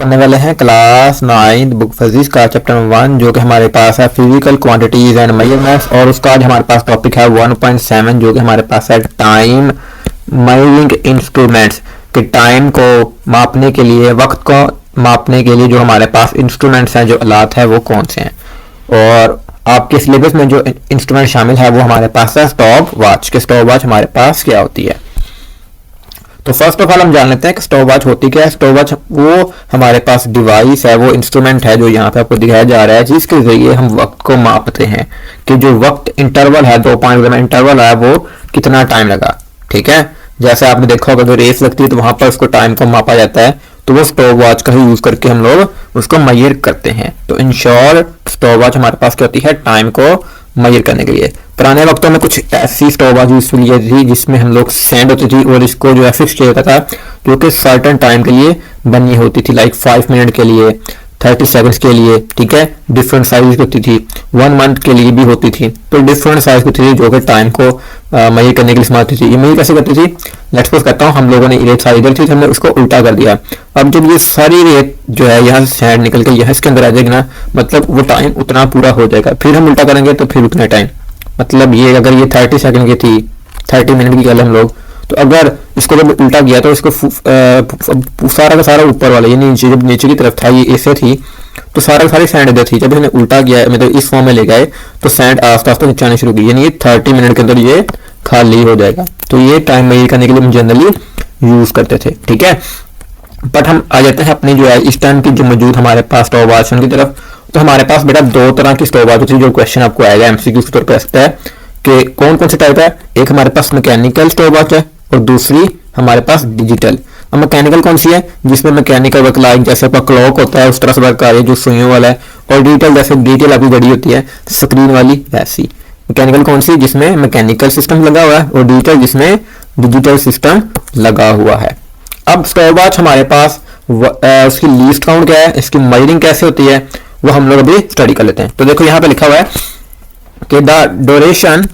पढ़ने वाले हैं क्लास 9 बुक फिजिक्स का चैप्टर नंबर 1 जो कि हमारे पास है फिजिकल क्वांटिटीज एंड मेजरमेंट्स। और उसका आज हमारे पास टॉपिक है 1.7 जो कि हमारे पास है टाइम मेजरिंग इंस्ट्रूमेंट्स, कि टाइम को मापने के लिए, वक्त को मापने के लिए जो हमारे पास इंस्ट्रूमेंट्स हैं, जो आलात है वो कौन से हैं। और आपके सिलेबस में जो इंस्ट्रूमेंट शामिल है वो हमारे पास है स्टॉप वॉच, कि स्टॉप वॉच हमारे पास क्या होती है। तो फर्स्ट ऑफ ऑल हम जान लेते हैं कि स्टॉप वॉच होती क्या है। स्टॉप वॉच वो हमारे पास डिवाइस है, वो इंस्ट्रूमेंट है जो यहाँ पे आपको दिखाया जा रहा है, जिसके जरिए हम वक्त को मापते हैं कि जो वक्त इंटरवल है, 2 पॉइंट में इंटरवल है, वो कितना टाइम लगा। ठीक है, जैसे आपने देखा होगा, जो रेस लगती है तो वहां पर उसको टाइम को मापा जाता है, तो वो स्टॉप वॉच का ही यूज करके हम लोग उसको मेजर करते हैं। तो इन शॉर्ट स्टॉप वॉच हमारे पास क्या होती है, टाइम को मेजर करने के लिए। पुराने वक्तों में कुछ ऐसी स्टॉप वॉच यूज की जाती थी जिसमें हम लोग सैंड होती थी और इसको जो है फिक्स किया जाता था, जो कि सर्टेन टाइम के लिए बनी होती थी, लाइक 5 मिनट के लिए, 30 सेकंड्स के लिए। ठीक है, डिफरेंट साइज की होती थी, 1 मंथ के लिए भी होती थी, तो डिफरेंट साइज की थी जो कि टाइम को मेजर करने के लिए इस्तेमाल होती थी। ये मेजर कैसे करती थी, लेट्स सपोज करता हूँ हम लोगों ने रेत सारी इधर थी, हमने उसको उल्टा कर दिया। अब जब ये सारी रेत जो है यहाँ से सैंड निकल के यहाँ इसके अंदर आ जाएगी ना, मतलब वो टाइम उतना पूरा हो जाएगा। फिर हम उल्टा करेंगे तो फिर उतना टाइम, मतलब ये अगर ये 30 सेकंड की थी, 30 मिनट की हम लोग, तो अगर इसको जब उल्टा किया तो इसको सारा का सारा ऊपर वाला, ये नीचे, जब नीचे की तरफ था ये ऐसे थी, तो सारा सारी सैंड इधर थी। जब हमने उल्टा किया, मतलब इस फॉर्म में ले गए, तो सैंड आस्ते आस्ते नीचे आने शुरू की, यानी ये 30 मिनट के अंदर ये खाली हो जाएगा। तो ये टाइम मेजर करने के लिए हम जनरली यूज करते थे। ठीक है, बट हम आ जाते हैं अपनी जो है इस टाइम की जो मौजूद हमारे पास स्टॉप वॉच की तरफ। तो हमारे पास बेटा 2 तरह की स्टॉप वॉच होती है, जो क्वेश्चन आपको आएगा एमसीक्यू के तौर पर सकता है कि कौन कौन से टाइप है। एक हमारे पास मैकेनिकल स्टॉप वॉच है और दूसरी हमारे पास डिजिटल। अब मैकेनिकल कौन सी है, जिसमें मैकेनिकल वर्क लाइक जैसे आपका क्लॉक होता है उस तरह से वर्क कर रही है, जो सुइयों वाला है। और डिजिटल जैसे डिजिटल आपकी घड़ी होती है स्क्रीन वाली, वैसी। मैकेनिकल कौन सी, जिसमें मैकेनिकल सिस्टम लगा हुआ है, और डिजिटल जिसमें डिजिटल सिस्टम लगा हुआ है। अब स्टॉप वॉच हमारे पास उसकी लीस्ट काउंट क्या है, इसकी मेजरिंग कैसे होती है, वो हम लोग अभी स्टडी कर लेते हैं। तो देखो यहाँ पे लिखा हुआ है कि the duration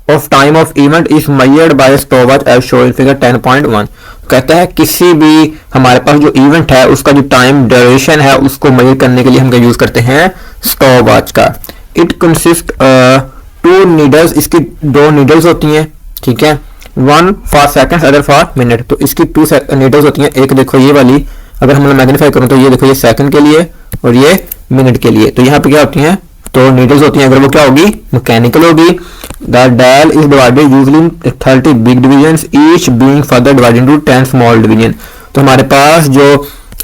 of time of event is measured by stop watch as shown in figure 10.1। कहता है किसी भी हमारे पास जो इवेंट है उसका जो टाइम ड्यूरेशन है उसको मेजर करने के लिए हम यूज करते हैं स्टॉप वॉच का। इट कंसिस्ट 2 नीडल्स, इसकी 2 नीडल्स होती हैं। ठीक है, 1 for second, other for minute. तो इसकी 2 नीडल्स होती हैं। एक देखो ये वाली, अगर हम मैग्नीफाई करूं तो ये देखो, ये सेकंड के लिए और ये मिनट के लिए। तो यहाँ पे क्या होती हैं, 2 नीडल्स होती हैं। अगर वो क्या होगी, मैकेनिकल होगी। The dial is divided usually in 30 big division, each being further divided into 10 small division. तो हमारे पास जो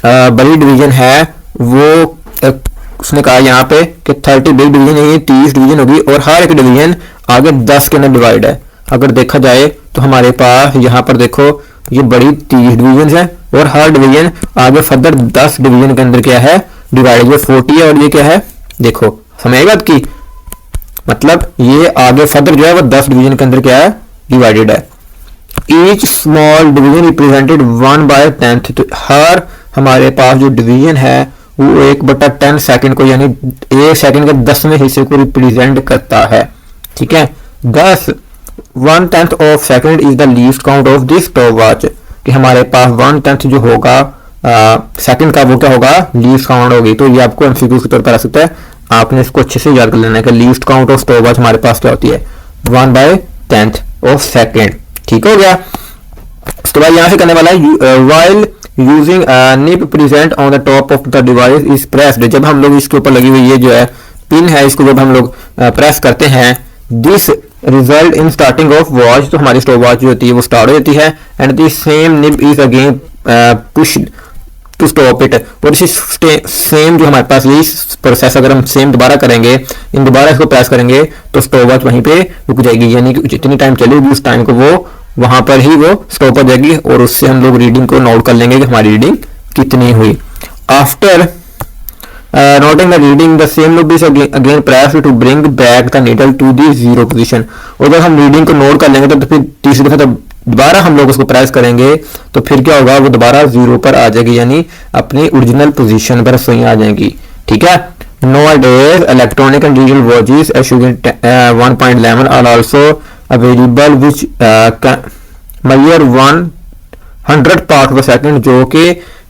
बड़ी डिवीजन है वो उसने कहा यहाँ पे कि 30 बिग डिवीजन है, 30 डिवीजन होगी, और हर एक डिवीजन आगे 10 के अंदर डिवाइड है। अगर देखा जाए तो हमारे पास यहाँ पर देखो ये बड़ी 30 डिवीजन है, और हर डिवीजन आगे फर्दर 10 डिवीजन के अंदर क्या है, डिवाइड। ये 40 है और ये क्या है, देखो समझ बात की, मतलब ये आगे फर्दर जो है वो 10 डिवीजन के अंदर क्या है, डिवाइडेड है। Each small division represented 1/10। तो हर हमारे पास जो डिवीजन है वो 1/10 सेकंड को, यानी 1 सेकंड के 10वें हिस्से को रिप्रेजेंट करता है। ठीक है, 1/10 of second is the least count of this stop watch, कि हमारे पास 1/10 जो होगा सेकंड का, वो क्या होगा, लीस्ट काउंट होगी। तो ये आपको एमसीक्यू के तौर पर आ सकता है, आपने इसको अच्छे से याद कर लेना है कि least count of stop watch हमारे पास क्या होती है, 1/10 ऑफ सेकंड। ठीक हो गया। उसके बाद यहाँ से करने वाला है while using nib present on the top of the device is pressed. जब हम लोग इसके ऊपर लगी हुई ये जो है पिन है, इसको जब हम लोग प्रेस करते हैं, this result in starting of watch, तो हमारी स्टॉप वॉच जो होती है वो स्टार्ट हो जाती है। And the same nib is again push to stop it. और इसी सेम जो हमारे पास यही प्रोसेस अगर हम सेम दोबारा करेंगे, इन दोबारा इसको प्रेस करेंगे तो स्टॉप वॉच वहीं पे रुक जाएगी, यानी कि जितनी टाइम चलेगी उस टाइम को वो वहां पर ही वो स्टॉप हो जाएगी, और उससे हम लोग रीडिंग को नोट कर लेंगे कि हमारी रीडिंग कितनी हुई। After noting the reading the same loop is again press to bring back the needle to the 0 position. और जब हम रीडिंग को नोट कर लेंगे तो फिर तीसरी दफा जब दोबारा हम लोग उसको प्रेस करेंगे तो फिर क्या होगा, वो दोबारा 0 पर आ जाएगी, यानी अपनी ओरिजिनल पोजीशन पर सुइयां आ जाएंगी। ठीक है, nowadays electronic and digital watches issuing 1.11 are also available which measure 100 part per second, जो कि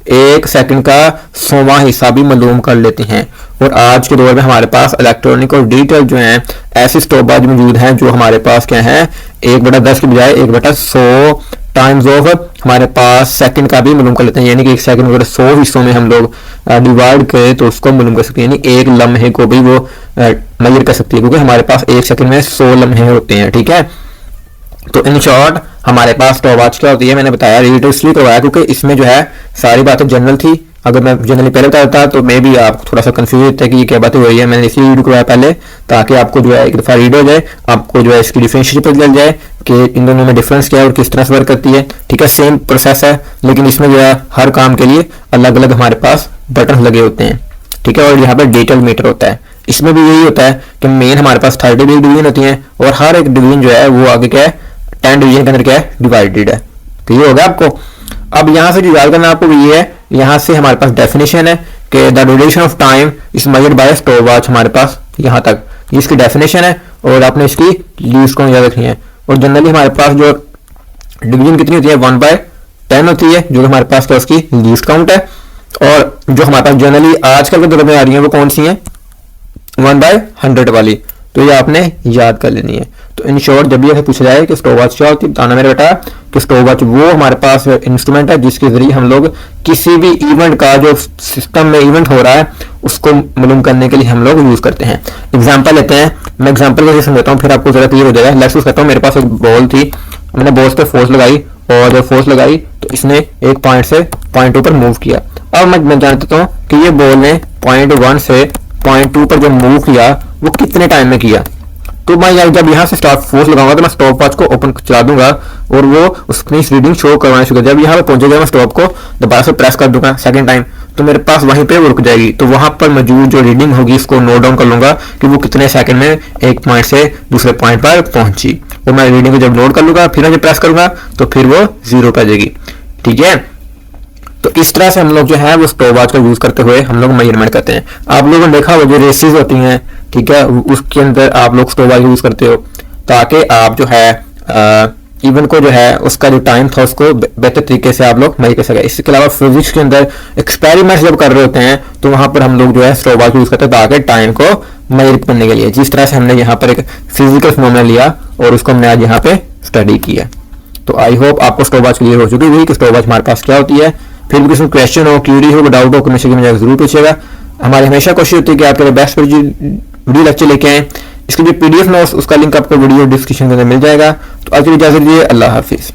1 सेकंड का 100वां हिस्सा भी मालूम कर लेते हैं। और आज के दौर में हमारे पास इलेक्ट्रॉनिक और डिजिटल जो हैं ऐसे स्टॉपवॉच मौजूद हैं जो हमारे पास क्या है 1/10 की बजाय 1/100 टाइम्स ऑफ हमारे पास सेकंड का भी मालूम कर लेते हैं। यानी कि 1 सेकंड को 100 हिस्सों में हम लोग डिवाइड करें तो उसको मालूम कर सकते हैं, यानी 1 लम्हे को भी वो मेजर कर सकती है, क्योंकि हमारे पास 1 सेकंड में 100 लम्हे होते हैं। ठीक है, तो इन शॉर्ट हमारे पास स्टॉपवॉच क्या होती है, मैंने बताया रीड इसलिए करवाया क्योंकि इसमें जो है सारी बातें जनरल थी। अगर मैं जनरली पहले बताता तो मे भी आप थोड़ा सा कंफ्यूज होता है कि ये क्या बातें हो रही है। मैंने इसलिए रीड करवाया पहले ताकि आपको जो है एक दफ़ा रीड हो जाए, आपको जो है इसकी डिफरेंशिएशन पता चल जाए कि इन दोनों में डिफरेंस क्या है और किस तरह से वर्क करती है। ठीक है, सेम प्रोसेस है लेकिन इसमें जो है हर काम के लिए अलग अलग हमारे पास बटन लगे होते हैं। ठीक है, और यहाँ पर डिजिटल मीटर होता है। इसमें भी यही होता है कि मेन हमारे पास 30 डिवीजन होती हैं और हर एक डिवीजन जो है वो आगे क्या है 10 डिवीजन के अंदर क्या है डिवाइडेड है। तो ये होगा आपको। अब यहाँ से जो याद करना आपको ये है, यहाँ से हमारे पास डेफिनेशन है कि the duration of time is measured bye stopwatch. हमारे पास यहाँ तक ये इसकी डेफिनेशन है और आपने इसकी लीस्ट को याद रखनी है। और जनरली हमारे पास जो डिवीजन कितनी होती है 1/10 होती है, जो हमारे पास क्या उसकी लीस्ट काउंट है। और जो हमारे पास जनरली आजकल के दौर में आ रही है वो कौन सी है 1/100 वाली, तो ये आपने याद कर लेनी है। तो इन शॉर्ट जब ये पूछा जाए कि स्टॉपवॉच क्या होती है, बताना मेरे बेटा कि स्टॉपवॉच वो हमारे पास इंस्ट्रूमेंट है जिसके जरिए हम लोग किसी भी इवेंट का जो सिस्टम में इवेंट हो रहा है उसको मालूम करने के लिए हम लोग यूज करते हैं। एग्जांपल लेते हैं, मैं एग्जांपल कैसे समझाता हूँ फिर आपको जरा क्लियर हो जाएगा। लेट्स सपोज करता हूँ मेरे पास एक बॉल थी, मैंने बॉल पे फोर्स लगाई और जब फोर्स लगाई तो इसने एक पॉइंट से पॉइंट 2 पर मूव किया। अब मैं जानता हूँ कि ये बॉल ने पॉइंट 1 से पॉइंट 2 पर जो मूव किया वो कितने टाइम में किया। तो मैं जब यहाँ से स्टार्ट फोर्स लगाऊंगा तो मैं स्टॉप वॉच को ओपन चला दूंगा और वो उसकी रीडिंग शो करवाना शुरू कर। जब यहाँ पे पहुंचेगा मैं स्टॉप को दोबारा से प्रेस कर दूंगा सेकंड टाइम तो मेरे पास वहीं पे वो रुक जाएगी। तो वहां पर मौजूद जो रीडिंग होगी इसको नोट डाउन कर लूंगा कि वो कितने सेकंड में एक पॉइंट से दूसरे पॉइंट पर पहुंची। तो मैं रीडिंग को जब नोट कर लूंगा फिर जब प्रेस करूंगा तो फिर वो 0 पर आ जाएगी। ठीक है, तो इस तरह से हम लोग जो है वो स्टॉपवॉच का यूज करते हुए हम लोग मेजरमेंट करते हैं। आप लोगों ने देखा वो जो रेसेस होती हैं, ठीक है, उसके अंदर आप लोग स्टॉपवॉच यूज करते हो ताकि आप जो है इवेंट को जो है उसका जो टाइम था उसको बेहतर तरीके से आप लोग मेजर कर सके। इसके अलावा फिजिक्स के अंदर एक्सपेरिमेंट्स जब कर रहे होते हैं तो वहां पर हम लोग जो है स्टॉपवॉच यूज करते हैं ताकि टाइम को मेजर करने के लिए। जिस तरह से हमने यहाँ पर एक फिजिकल फिनोमेना लिया और उसको हमने आज यहाँ पे स्टडी किया। तो आई होप आपको स्टॉपवॉच क्लियर हो चुकी होगी कि स्टॉपवॉच हमारे पास क्या होती है। फिर भी किसी क्वेश्चन हो, क्यूरी हो, डाउट हो, कमेंट सेक्शन में जरूर पूछिएगा। हमारी हमेशा कोशिश होती है कि आपके लिए बेस्ट वीडियो लेक्चर लेके आए। इसकी जो PDF नोट्स उसका लिंक आपको वीडियो डिस्क्रिप्शन के अंदर मिल जाएगा। तो आज की इजाजत दीजिए, अल्लाह हाफिज।